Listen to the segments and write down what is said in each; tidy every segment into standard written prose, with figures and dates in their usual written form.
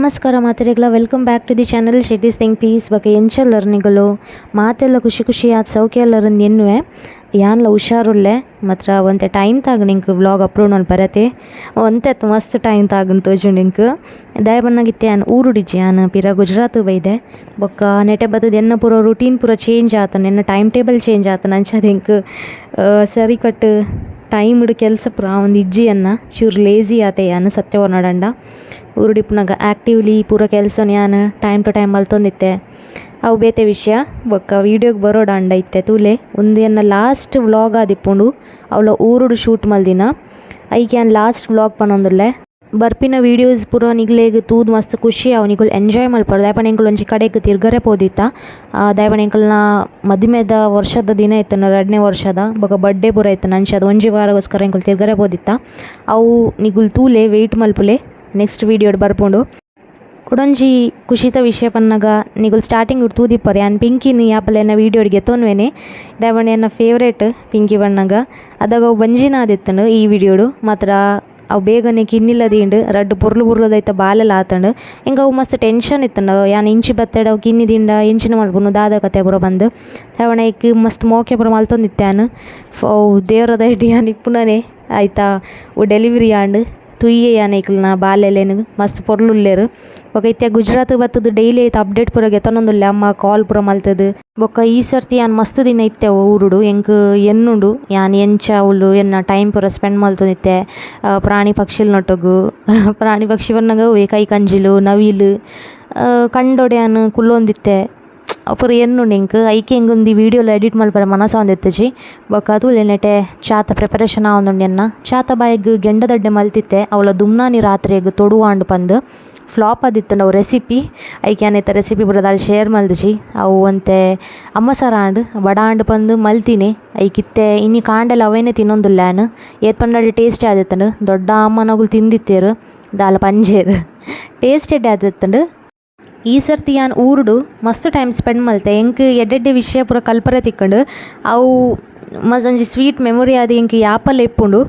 ನಮಸ್ಕಾರ ಮಾತೆರೆಗ್ಲ welcome back to the channel Shetty's thinkpiece ಬಗ್ಗೆ ಎಂಚ ಲರ್ನಿಗಳು ಮಾತೆಲ್ಲ ಖುಷಿ ಖುಷಿ ಆದ ಸೌಖ್ಯ ಲರ್ನ್ ಎನ್ನುವೆ ಯಾನ್ಲ ಹುಷಾರುಲ್ಲೆ ಮಾತ್ರ ಒಂತೆ ಟೈಮ್ ತಾಗ ನಿಂಗೆ ವ್ಲಾಗ್ ಅಪ್ಲೋಡ್ ಮಾಡಿ ಬರತ್ತೆ ಒಂತೆ ಮಸ್ತ್ ಟೈಮ್ ತಾಗನ್ ತೋಜು ನಿಂಗೆ ದಯ ಬನ್ನಾಗಿತ್ತೆ ಯಾನ್ ಊರುಡಿಜಿ ಯಾನ್ ಪಿರ ಗುಜರಾತ್ ಬೈದೆ ಬೊಕ್ಕ ನೆಟೆ ಬತ್ತದ ಎನ್ನ ಪೂರ ರೂಟೀನ್ ಪೂರ ಚೇಂಜ್ ಆತನ ಎನ್ನ ಟೈಮ್ ಟೇಬಲ್ ಚೇಂಜ್ ಆತನ ಅಂಚ ಹಿಂಗೆ ಸರಿ ಕಟ್ ಟೈಮ್ ಇಡು ಕೆಲಸ ಪೂರ ಒಂದು ಇಜ್ಜಿ ಅನ್ನ ಚೂರು ಲೇಸಿ ಆತೆ ಯಾನು ಸತ್ಯವ ನಡಂಡ ಊರುಡಿಪ್ನಾಗ ಆ್ಯಕ್ಟಿವ್ಲಿ ಪೂರ ಕೆಲಸ ಯಾನು ಟೈಮ್ ಟು ಟೈಮ್ ಮಲ್ತೊಂದಿತ್ತೆ ಅವು ಬೇತೆ ವಿಷಯ ಬೊಕ್ಕ ವೀಡಿಯೋಗೆ ಬರೋಡ ಅಂಡ ಇತ್ತೆ ತೂಲೆ ಒಂದು ಎನ್ನ ಲಾಸ್ಟ್ ವ್ಲಾಗ್ ಆದಿಪ್ಪುಂಡು ಅವಳ ಊರುಡು ಶೂಟ್ ಮಲ್ದಿನ ಐಕೆ ಯಾನ್ ಲಾಸ್ಟ್ ವ್ಲಾಗ್ ಪನ್ನೊಂದುಲ್ಲೆ ಬರ್ಪಿನ ವೀಡಿಯೋಸ್ ಪೂರ ನಿಗ್ಲೇಗ್ ತೂದ್ ಮಸ್ತ್ ಖುಷಿ ಅವು ನಿಗುಲ್ ಎಂಜಾಯ್ ಮಲ್ಪಡು ದಯಪಣ ಎಂಕುಲು ಒಂಜಿ ಕಡೆಗೆ ತಿರ್ಗರೆ ಪೋದಿತ್ತ ದಯಪಣ ಎಂಕಲ್ನ ಮದುವೆದ ವರ್ಷದ ದಿನ ಇತ್ತನ 2ನೇ ವರ್ಷದ ಬೊಕ ಬರ್ಡೇ ಪೂರ ಇತ್ತು ಅಂಚೆ ಒಂಜಿ ವಾರಗೋಸ್ಕರ ಎಂಕುಲು ತಿರ್ಗರೆ ಪೋದಿತ್ತ ಅವು ನಿಗುಲ್ ತೂಲೆ ವೆಯ್ಟ್ ಮಲ್ಪುಲೆ ನೆಕ್ಸ್ಟ್ ವೀಡಿಯೋಡ್ ಬರ್ಪುಂಡು ಕುಡೊಂಜಿ ಖುಷಿತ ವಿಷಯ ಪನ್ನಗ ನಿಗುಲ್ ಸ್ಟಾರ್ಟಿಂಗ್ ತೂದಿಪ್ಪರು ಯಾನ್ ಪಿಂಕಿನಿ ಯಾಪಲೆನ ವೀಡಿಯೋಡ್ಗೆ ಎತ್ತೊನ್ವೇನೆ ದಯಪಣ ಎನ್ನ ಫೇವ್ರೇಟ್ ಪಿಂಕಿ ಬಣ್ಣಗ ಅದಾಗ ಅವು ಬಂಜಿನ ಆದಿತ್ತಂಡು ಈ ವಿಡಿಯೋಡು ಮಾತ್ರ ಅವು ಬೇಗನೆ ಕಿನ್ನಿಲ್ಲದಿಂಡು ರಡ್ಡು ಪುರ್ಲುದೈತ ಬಾಲೆಲ್ಲ ಆತಂಡು ಹಿಂಗೆ ಅವು ಮಸ್ತ್ ಟೆನ್ಷನ್ ಇತ್ತಂಡು ಯಾನ್ ಇಂಚಿ ಬತ್ತಡ ಅವು ಕಿನ್ನಿದಿಂಡ ಇಂಚಿನ ಮಲ್ಪುನು ದಾದ ಕತೆ ಪೂರ ಬಂದು ತವಣ ಇಕ್ ಮಸ್ತ್ ಮೋಕೆ ಪೂರ ಮಲ್ತೊಂದಿತ್ತೆ ಯಾನು ಅವು ದೇವ್ರದ ಇಟ್ಟು ಯಾನ್ ಇಪ್ಪುನೇ ಆಯ್ತಾ ಅವು ಡೆಲಿವರಿ ಆಂಡ್ ತುಯ್ಯೆ ಯಾನ್ ಐಕಲ್ನ ಬಾಲೆಲೇನು ಮಸ್ತ್ ಪೊರ್ಲುಲ್ಲೇರು ಬೊಕ ಇತ್ಯ ಗುಜರಾತ್ ಬತ್ತದು ಡೈಲಿ ಐತೆ ಅಪ್ಡೇಟ್ ಪೂರ ಗೆತನೊಂದುಲ್ಲೆ ಅಮ್ಮ ಕಾಲ್ ಪೂರ ಮಲ್ತದು ಬೊಕ ಈ ಸರ್ತಿ ಯಾನ್ ಮಸ್ತ್ ದಿನ ಇತ್ತೆ ಊರುಡು ಎಂಕ್ ಎನ್ನುಂಡು ಯಾನ್ ಎಂಚ ಅವಳು ಎನ್ನ ಟೈಮ್ ಪೂರ ಸ್ಪೆಂಡ್ ಮಲ್ತೊಂದಿತ್ತೆ ಪ್ರಾಣಿ ಪಕ್ಷಿಲ್ ನೊಟ್ಟಗು ಪ್ರಾಣಿ ಪಕ್ಷಿ ಬನ್ನಗ ಕೈ ಕಂಜಿಲು ನವಿಲು ಕಂಡೊಡೆ ಯಾನ್ ಕುಲ್ಲೊಂದಿತ್ತೆ ಪೂರ ಎನ್ನುಂಡು ಎಂಕ್ ಐಕೆ ಹೆಂಗೊಂದು ವೀಡಿಯೋಲು ಎಡಿಟ್ ಮಲ್ಪರೆ ಮನಸ ಒಂದಿತ್ತಜಿ ಬೊಕ ಅದು ನೆಟೆ ಚಾತ ಪ್ರಿಪರೇಷನ್ ಆವೊಂದುಂಡು ಎನ್ನ ಚಾತ ಬಾಯಿಗ್ ಗೆಂಡದಡ್ಡೆ ಮಲ್ತಿತ್ತೆ ಅವಳ ದುಮ್ನಾನಿ ರಾತ್ರಿಗ್ ತೊಡುವಾಂಡು ಪಂದು ಫ್ಲಾಪ್ ಆದಿತ್ತಂಡು ಅವು ರೆಸಿಪಿ ಐಕೆ ಅನ್ನೈತ ರೆಸಿಪಿ ಪೂರ ದಾಲ್ ಶೇರ್ ಮಲ್ದಿಜಿ ಅವು ಅಂತೆ ಅಮ್ಮ ಸರ ಆಂಡ್ ಬಡ ಆಂಡ್ ಪಂದು ಮಲ್ತೀನಿ ಐಕಿತ್ತೆ ಇನ್ನಿ ಕಾಂಡೆಲ್ಲ ಅವೇನೇ ತಿನ್ನೊಂದುಲ್ಲ ನಾನು ಏತ್ ಪಂಡಲ್ಲಿ ಟೇಸ್ಟೇ ಆದಿತ್ತಂಡು ದೊಡ್ಡ ಅಮ್ಮನಗುಲು ತಿಂದಿತ್ತೇರು ದಾಲ ಪಂಜೇರು ಟೇಸ್ಟೆಡ್ಡೆ ಆದಿತ್ತಂಡು ಈ ಸರ್ತಿ ಯಾನ್ ಊರುಡು ಮಸ್ತ್ ಟೈಮ್ ಸ್ಪೆಂಡ್ ಮಲ್ತೆ ಎಂಕ್ ಎಡ್ಡೆಡ್ಡೆ ವಿಷಯ ಪೂರ ಕಲ್ಪರೆ ತಿಕ್ಕಂಡು ಅವು ಮಸ್ತ್ ಒಂಜಿ ಸ್ವೀಟ್ ಮೆಮೊರಿ ಆದಿ ಎಂಕ್ ಯಾಪಲ್ಲ ಇಪ್ಪುಂಡು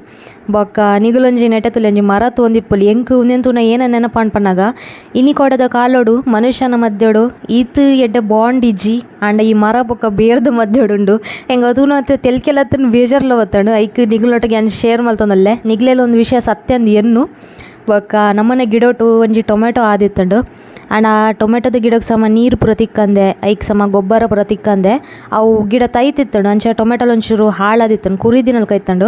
ಬೊಕ್ಕ ನಿಗುಲೊಂಜಿ ನೆಟತುಲೆ ಒಂಜಿ ಮರ ತೋಂದಿಪ್ಪುಲಿ ಎಂಕ್ ಉಂದೆಂತುನ ಏನ ನೆನಪಾನ್ಪನಾಗ ಇನಿ ಕೊಡದ ಕಾಲೋಡು ಮನುಷ್ಯನ ಮಧ್ಯೋಡು ಈತ್ ಎಡ್ಡೆ ಬಾಂಡ್ ಇಜ್ಜಿ ಆಂಡ ಈ ಮರ ಬೊಕ್ಕ ಬೇರ್ದ ಮಧ್ಯೋಡುಂಡು ಹೆಂಗೆ ಅದೂನು ಮತ್ತೆ ತೆಲ್ಕೆಲತ್ತನ ಬೇಜಾರ್ಲ ಬತ್ತಂಡು ಐಕ್ ನಿಗುಲೊಟ್ಟಿಗೆ ಯಾನ್ ಶೇರ್ ಮಲ್ತೊಂದಲ್ಲೆ ನಿಗ್ಲೆಲ್ಲ ಒಂದು ವಿಷಯ ಸತ್ಯ ಅಂದು ಎನ್ನು ಬೊಕ್ಕ ನಮ್ಮನೆ ಗಿಡೋಟು ಒಂಜಿ ಟೊಮೆಟೊ ಆದಿತ್ತಂಡು ಆಂಡ ಆ ಟೊಮೆಟೊದ ಗಿಡಕ್ಕೆ ಸಮ ನೀರು ಪೂರ ತಿಕ್ಕಂದೆ ಐಕ್ ಸಮ ಗೊಬ್ಬರ ಪೂರ ತಿಕ್ಕಂದೆ ಅವು ಗಿಡ ತೈತಿತ್ತಂಡು ಅಂಚೆ ಟೊಮೆಟೊಲ್ ಒಂಚೂರು ಹಾಳಾದಿತ್ತಂಡು ಕುರಿದಿನಲ್ ಕೈತಂಡು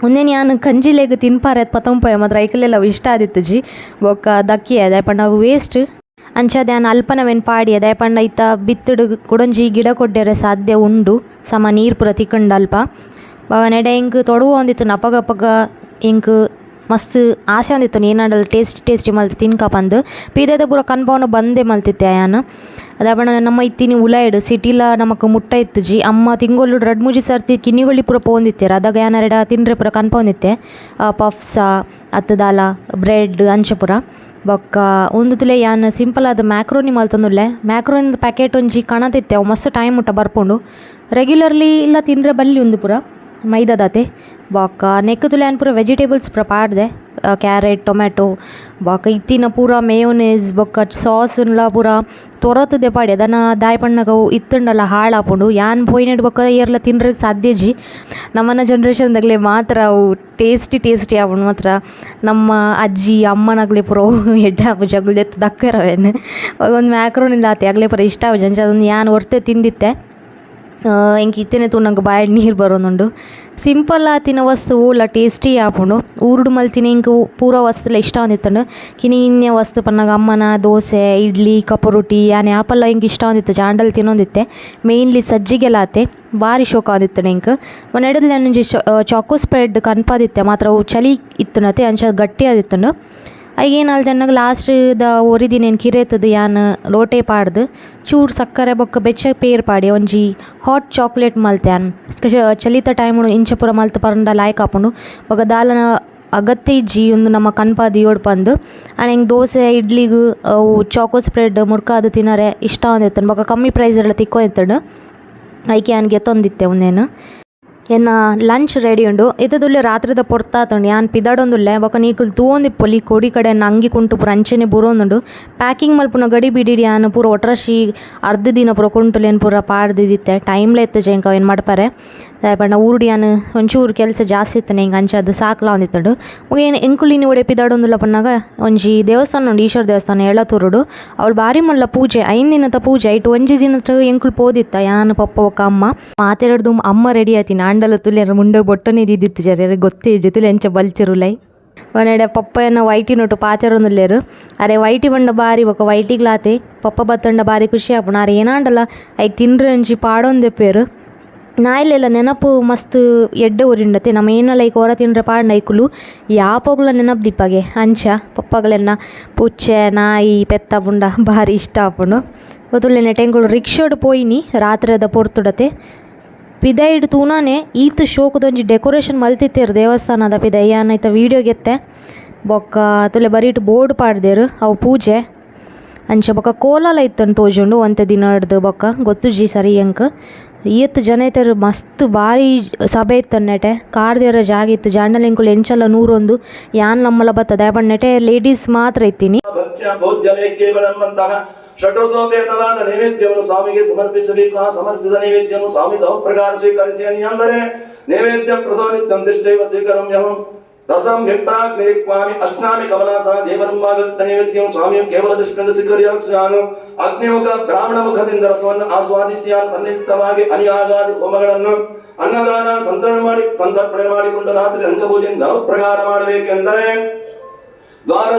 ಒಂದೇನು ಯಾನ್ ಕಂಜಿಲೇಗ ತಿನ್ಪಾರೆ ಪತಂಪಯ ಮಾತ್ರ ಐಕಲೆಲ್ಲ ಇಷ್ಟ ಆದಿತ್ತು ಜಿ ಬೊಕ್ಕ ದಕ್ಕಿ ದಯಪಂಡ ಅವು ವೇಸ್ಟ್ ಅಂಚದ ಯಾನ್ ಅಲ್ಪನವೇನು ಪಾಡಿ ದಯಪಂಡ ಇತ್ತ ಬಿತ್ತುಡು ಕುಡೊಂಜಿ ಗಿಡ ಕೊಡ್ಡರೆ ಸಾಧ್ಯ ಉಂಡು ಸಮ ನೀರು ಪೂರ ತಿಕ್ಕಂಡು ಅಲ್ಪ ನೆಡೆ ಹಿಂಗೆ ತೊಡುವ ಒಂದಿತ್ತು ನಪಗಪಗ ಹಿಂಗೆ ಮಸ್ತ್ ಆಸೆ ಒಂದಿತ್ತು ಏನಾಡಲ್ಲ ಟೇಸ್ಟಿ ಮಲ್ತು ತಿನ್ಕ ಬಂದು ಪೀದೆದ ಪೂರ ಕನ್ಪವನು ಬಂದೇ ಮಲ್ತಿತ್ತೆ ಯಾನು ಅದಾಬಣ್ಣ ನಮ್ಮ ಇತ್ತೀನಿ ಉಲಾಯ್ಡ್ ಸಿಟಿಲ ನಮಕ್ ಮುಟ್ಟ ಇತ್ತು ಜಿ ಅಮ್ಮ ತಿಂಗೊಲ್ಲು 2-3 ಸರ್ತಿ ಕಿನ್ನಿಗೊಳ್ಳಿ ಪೂರ ಪೋಂದಿತ್ತೇರು ಅದಾಗ ಯಾನರೆಡ ತಿನ್ರೆ ಪೂರ ಕನ್ಪವನಿತ್ತೆ ಪಫ್ಸ ಅತ್ತದಾಲ ಬ್ರೆಡ್ ಅಂಚ ಪೂರ ಬೊಕ್ಕ ಒಂದು ತುಲೆ ಯಾನ್ ಸಿಂಪಲ್ ಆದ ಮ್ಯಾಕ್ರೋನಿ ಮಲ್ತೊಂದುಲ್ಲೆ ಮ್ಯಾಕ್ರೋನಿದ ಪ್ಯಾಕೆಟ್ ಒಂಜಿ ಕಣತಿತ್ತೆ ಅವು ಮಸ್ತ್ ಟೈಮ್ ಮುಟ್ಟ ಬರ್ಪುಂಡು ರೆಗ್ಯುಲರ್ಲಿ ಇಲ್ಲ ತಿನ್ರೆ ಬಲ್ಲಿ ಒಂದು ಪೂರ ಮೈದಾದಾತೆ ಬೊಕ್ಕ ನೆಕ್ ತುಲೆ ಆನ್ ಪೂರ ವೆಜಿಟೇಬಲ್ಸ್ ಪೂರ ಪಾಡ್ದೆ ಕ್ಯಾರೆಟ್ ಟೊಮೆಟೊ ಬೊಕ್ಕ ಇತ್ತಿನ ಪೂರ ಮೇಯೋನೇಸ್ ಬೊಕ್ಕ ಸಾಸ್ಲ ಪೂರ ತೊರತದೆ ಪಾಡಿ ಅದನ್ನು ದಾಯಪಣ್ಣಗ ಇತ್ತಂಡಲ್ಲ ಹಾಳಾಪುಂಡು ಯಾನ್ ಪೋಯ್ನೆಡ್ ಬೊಕ್ಕ ಏರ್ಲ ತಿನ್ರೆ ಸಾಧ್ಯ ಜಿ ನಮ್ಮನ ಜನ್ರೇಷನ್ದಾಗಲೇ ಮಾತ್ರ ಅವು ಟೇಸ್ಟಿ ಆಪುಂಡು ಮಾತ್ರ ನಮ್ಮ ಅಜ್ಜಿ ಅಮ್ಮನಾಗಲೇ ಪೂರ ಎಡ್ಡೆ ಆಪು ಜಗುಲ್ ಎತ್ತು ದಕ್ಕರವೇನು ಒಂದು ಮ್ಯಾಕ್ರೋನಿಲ್ಲ ಆತೆ ಆಗಲೇ ಪೂರ ಇಷ್ಟ ಆವು ಜಂಚ ಅದನ್ನು ಯಾನ್ ಹೊರ್ತೆ ತಿಂದಿತ್ತೆ ಎಂಕ್ ಇತ್ತೇನೆ ನಂಗೆ ಬಾಯಲ್ಲಿ ನೀರು ಬರೋನುಂಡು ಸಿಂಪಲ್ ಆತಿನ ವಸ್ತು ಓಲ ಟೇಸ್ಟಿ ಆಪುಂಡು ಊರುಡು ಮಲ್ತಿನ ಇಂಕ್ ಪೂರ ವಸ್ತುಲ ಇಷ್ಟ ಒಂದಿತ್ತಂಡು ಕಿನಿನ್ಯ ವಸ್ತು ಪನ್ನಾಗ ಅಮ್ಮನ ದೋಸೆ ಇಡ್ಲಿ ಕಪ್ಪು ರೊಟ್ಟಿ ಯಾನ್ ಆಪಲ್ಲ ಹಿಂಗೆ ಇಷ್ಟ ಒಂದಿತ್ತು ಜಾಂಡಲ್ ತಿನ್ನೊಂದಿತ್ತೆ ಮೇಯ್ನ್ಲಿ ಸಜ್ಜಿಗೆಲ್ಲ ಆತೆ ಭಾರಿ ಶೋಕ ಆದಿತ್ತು ಇಂಕ್ ನೆಡದಲ್ಲಿ ನಾನು ಚಾಕೋ ಸ್ಪ್ರೆಡ್ ಕನ್ಪಾದಿತ್ತೆ ಮಾತ್ರ ಅವು ಚಳಿ ಇತ್ತನತೆ ಅಂಚ ಗಟ್ಟಿ ಆದಿತ್ತಂಡು ಐಗೇನು ಅಲ್ಲಿ ಚೆನ್ನಾಗಿ ಲಾಸ್ಟ್ದ ಒರಿದಿನೇನು ಕಿರೇತದು ಯಾನ್ ಲೋಟೆ ಪಾಡ್ದು ಚೂರು ಸಕ್ಕರೆ ಬೊಕ್ಕ ಬೆಚ್ಚ ಪೇರ್ ಪಾಡಿ ಒಂಜಿ ಹಾಟ್ ಚಾಕ್ಲೇಟ್ ಮಲ್ತೆ ಯಾನ್ ಚಲಿತ ಟೈಮ್ ಇಂಚ ಪೂರ ಮಲ್ತು ಪರಂಡ ಲಾಯ್ಕ್ ಆಪುಂಡು ಬೊಕ್ಕ ದಾಲನ ಅಗತ್ಯ ಇಜ್ಜಿ ಒಂದು ನಮ್ಮ ಕನ್ಪಾದಿ ಓಡ್ ಪಂದು ಆ್ಯಂಡ್ ಹಿಂಗೆ ದೋಸೆ ಇಡ್ಲಿಗೂ ಅವು ಚಾಕೋ ಸ್ಪ್ರೆಡ್ ಮುರ್ಕಾದು ತಿನ್ನರೆ ಇಷ್ಟ ಒಂದಿತ್ತು ಬೊಕ್ಕ ಕಮ್ಮಿ ಪ್ರೈಸ್ ಎಲ್ಲ ತಿಕ್ಕೋ ಇತ್ತಂಡು ಐಕೆ ಯಾನ್ ಗೆತ್ತೊಂದಿತ್ತೆ ಒಂದೇನು ಎನ್ನ ಲಂಚ್ ರೆಡಿ ಉಂಡು ಇತ್ತದುಲ್ಲೆ ರಾತ್ರಿದ ಪೊರ್ತಾತುಂಡು ಯಾನ್ ಪಿದಾಡೊಂದುಲ್ಲೆ ಬೊಕ ನೀಕುಲು ತೂವೊಂದಿಪ್ಪೊಲಿ ಕೊಡಿ ಕಡೆ ಅಂಗಿ ಕುಂಟು ಪೂರ ಅಂಚೆನೆ ಬುರೊಂದುಂಡು ಪ್ಯಾಕಿಂಗ್ ಮಲ್ಪುನ ಗಡಿ ಬಿಡಿಡಿ ಯಾನ್ ಪೂರ ಒಟ್ರಾಶಿ ಅರ್ಧ ದಿನ ಪೂರ ಕುಂಟುಲೇನು ಪೂರ ಪಾಡ್ದಿದ್ದಿತ್ತೆ ಟೈಮ್ಲೆ ಎತ್ತು ಜೇಂಕ ಏನು ಮಾಡ್ಪಾರೆ ಪಂಡ ಊರುಡಿ ಯಾನ್ ಒಂಚೂರು ಕೆಲಸ ಜಾಸ್ತಿ ಇತ್ತನೆ ಹಿಂಗೆ ಅಂಚೆ ಅದು ಸಾಕ್ಲ ಒಂದಿತ್ತಡು ಏನು ಎಂಕುಲಿನಿ ಒಡೆ ಪಿದಾಡೊಂದುಲ್ಲ ಪನ್ನಾಗ ಒಂಜಿ ದೇವಸ್ಥಾನ ಉಂಡು ಈಶ್ವರ ದೇವಸ್ಥಾನ ಎಳತೂರುಡು ಅವಳು ಬಾರಿ ಮಲ್ಲ ಪೂಜೆ 5 ದಿನದ ಪೂಜೆ ಇಟ್ಟು ಒಂಜಿ ದಿನದ ಎಂಕುಲು ಪೋದಿತ್ತ ಯಾನ್ ಪಪ್ಪ ಒಕ್ಕ ಅಮ್ಮ ಮಾತೆರಡ್ದು ಅಮ್ಮ ರೆಡಿ ಆಯ್ತೀನಿ ಆಂಡಲ ತುಲಿಯರ ಮುಂಡೆ ಬೊಟ್ಟನೆ ಇದ್ದಿತ್ತು ಜರ ಗೊತ್ತೇ ಜೊತೆಲಿ ಎಂಚ ಬಲ್ತಿರುಲೈ ಒನೆಡೆ ಪಪ್ಪ ಏನೋ ವೈಟಿ ನೋಟು ಪಾತೆರೊಂದುಲ್ಲೇರು ಅರೆ ವೈಟಿ ಬಂಡ ಬಾರಿ ಬೊಕ ವೈಟಿಗ್ಲಾತೆ ಪಪ್ಪ ಬತ್ತಂಡ ಬಾರಿ ಖುಷಿ ಆಪುಣ ಅರೆ ಏನಾಂಡಲ್ಲ ಐಕ್ ತಿನ್ರೆ ಅಂಚಿ ಪಾಡೊಂದೆಪ್ಪೇರು ನಾಯಿಲೆಲ್ಲ ನೆನಪು ಮಸ್ತ್ ಎಡ್ಡೆ ಊರಿಂಡತೆ ನಮ್ಮ ಏನಲ್ಲ ಈಗ ಹೊರ ತಿಂಡ್ರೆ ಪಾಡ್ ನೈಕುಲು ಯಾಪೋಗ್ಲ ನೆನಪು ದಿಪ್ಪಗೆ ಅಂಚ ಪಪ್ಪಗಳೆನ್ನ ಪುಚ್ಚೆ ನಾಯಿ ಪೆತ್ತ ಬುಂಡ ಭಾರಿ ಇಷ್ಟ ಆಪುಂಡು ಗೊತ್ತುಲ್ಲೆನೆ ಟೆಂಗುಳು ರಿಕ್ಷೋಡು ಪೋಯಿನಿ ರಾತ್ರಿದ ಪೊರ್ತುಡತೆ ಪಿದೈಡ್ ತೂನಾನೆ ಈತ್ ಶೋಕದೊಂಜಿ ಡೆಕೋರೇಷನ್ ಮಲ್ತಿತ್ತೇರು ದೇವಸ್ಥಾನದ ಪಿದೈ ಏನಾಯ್ತ ವೀಡಿಯೋ ಗೆತ್ತೆ ಬೊಕ್ಕ ತುಲೆ ಬರೀಟ್ ಬೋರ್ಡ್ ಪಾಡ್ದೇರು ಅವು ಪೂಜೆ ಅಂಚೆ ಬೊಕ್ಕ ಕೋಲಾಲ ಇತ್ತಂದು ತೋಜುಂಡು ಒಂತೆ ದಿನ ಹಿಡ್ದು ಬೊಕ್ಕ ಗೊತ್ತುಜಿ ಸರಿ ಅಂಕ ಈತ್ ಜನ ಐತರು ಮಸ್ತ್ ಭಾರಿ ಸಭೆ ಇತ್ತನ್ನೆಟೆ ಕಾರ್ದೇರ ಜಾಗ ಇತ್ತು ಜಾಂಡಲೆಂಕುಲು ಎಂಚಲ್ಲ 101 ಯಾನ್ ನಮ್ಮಲ್ಲ ಬತ್ತದ ಬಣ್ಣೆಟೆ ಲೇಡೀಸ್ ಮಾತ್ರ ಇತ್ತೀನಿ ಷಡ್ರಸೋಪೇತವಾದ ನೈವೇದ್ಯವನ್ನು ಸ್ವಾಮಿಗೆ ಸಮರ್ಪಿಸಬೇಕು. ಆ ಸಮರ್ಪಿಸಿದ ನೈವೇದ್ಯವನ್ನು ಸ್ವಾಮಿ ತವ ಪ್ರಕಾರ ಸ್ವೀಕರಿಸಿ ಅಂದರೆ ನೈವೇದ್ಯ ಪ್ರಸವನಿತ್ಯಂ ದಿಷ್ಟೈವ ಸ್ವೀಕರಮ್ಯಹಂ ರಸಂ ವಿಪ್ರಾಗ್ನೇಕ್ವಾಮಿ ಅಶ್ನಾಮಿ ಕಮಲಾಸನ ದೇವರಂಭಾಗತ್ತ ನೈವೇದ್ಯಂ ಸ್ವಾಮಿಯು ಕೇವಲ ದೃಷ್ಟಿಯಿಂದ ಸ್ವೀಕರಿಸಿಯಾನು ಅಗ್ನಿಮುಖ ಬ್ರಾಹ್ಮಣ ಮುಖದಿಂದ ರಸವನ್ನು ಆಸ್ವಾದಿಸಿಯಾನು ತನ್ನಿಮಿತ್ತವಾಗಿ ಅನಿಯಾಗಾದಿ ಹೋಮಗಳನ್ನು ಅನ್ನದಾನ ಸಂತರ್ಪಣೆ ಮಾಡಿಕೊಂಡು ರಾತ್ರಿ ರಂಗಪೂಜೆಯಿಂದ ಪ್ರಕಾರ ಮಾಡಬೇಕೆಂದರೆ ದ್ವಾರ